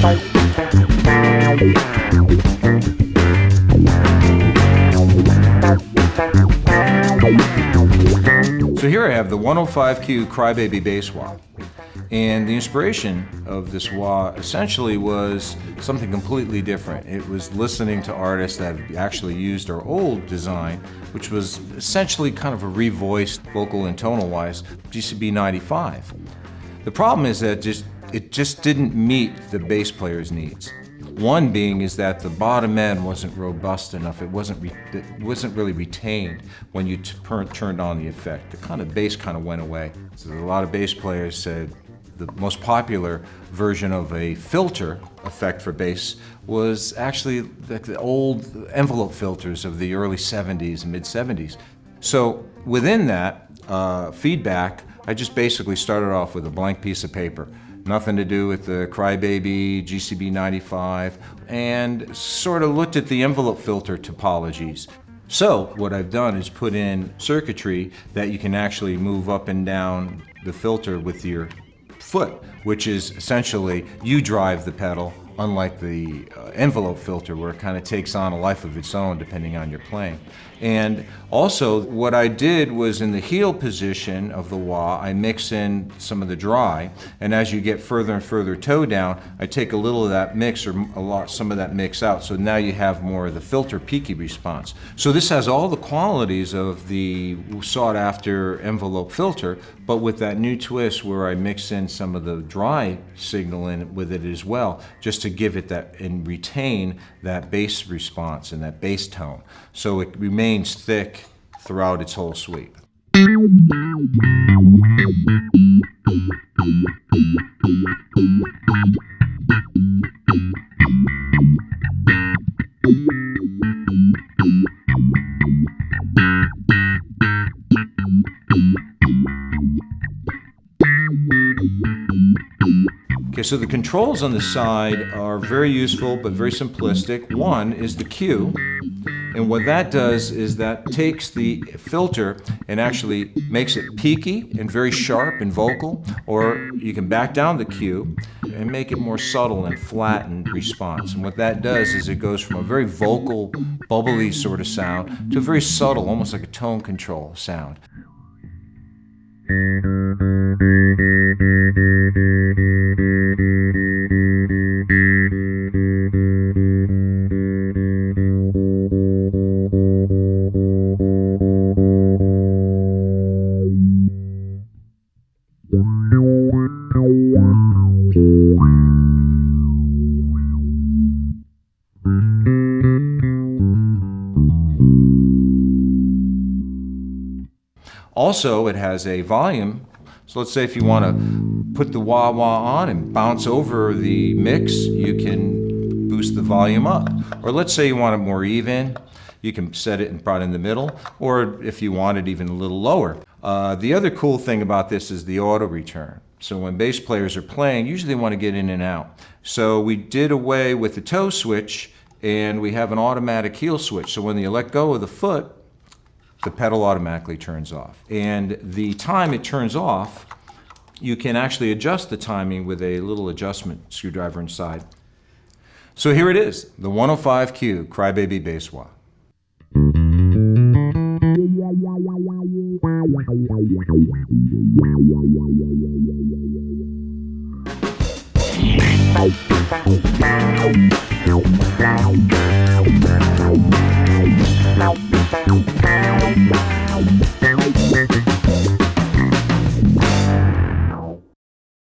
So here I have the 105Q Crybaby bass wah. And the inspiration of this wah essentially was something completely different. It was listening to artists that had actually used our old design, which was essentially kind of a revoiced vocal and tonal-wise GCB 95. The problem is that it just didn't meet the bass player's needs. One being is that the bottom end wasn't robust enough. It wasn't really retained when you turned on the effect. The kind of bass kind of went away. So a lot of bass players said the most popular version of a filter effect for bass was actually the old envelope filters of the early 70s and mid 70s. So within that feedback, I just basically started off with a blank piece of paper. Nothing to do with the Crybaby, GCB 95, and sort of looked at the envelope filter topologies. So what I've done is put in circuitry that you can actually move up and down the filter with your foot, which is essentially you drive the pedal, unlike the envelope filter where it kind of takes on a life of its own depending on your playing. And also what I did was in the heel position of the wah, I mix in some of the dry, and as you get further and further toe down, I take a little of that mix or some of that mix out, so now you have more of the filter peaky response. So this has all the qualities of the sought after envelope filter, but with that new twist where I mix in some of the dry signal in with it as well, just to give it that and retain that bass response and that bass tone. So it remains thick throughout its whole sweep. Okay, so the controls on the side are very useful but very simplistic. One is the Q, and what that does is that takes the filter and actually makes it peaky and very sharp and vocal, or you can back down the Q and make it more subtle and flattened response. And what that does is it goes from a very vocal, bubbly sort of sound to a very subtle, almost like a tone control sound. Also, it has a volume. So let's say if you want to put the wah-wah on and bounce over the mix, you can boost the volume up. Or let's say you want it more even, you can set it and put it in the middle, or if you want it even a little lower. The other cool thing about this is the auto return. So when bass players are playing, usually they want to get in and out. So we did away with the toe switch, and we have an automatic heel switch. So when you let go of the foot, the pedal automatically turns off. And the time it turns off, you can actually adjust the timing with a little adjustment screwdriver inside. So here it is, the 105Q Crybaby bass wah.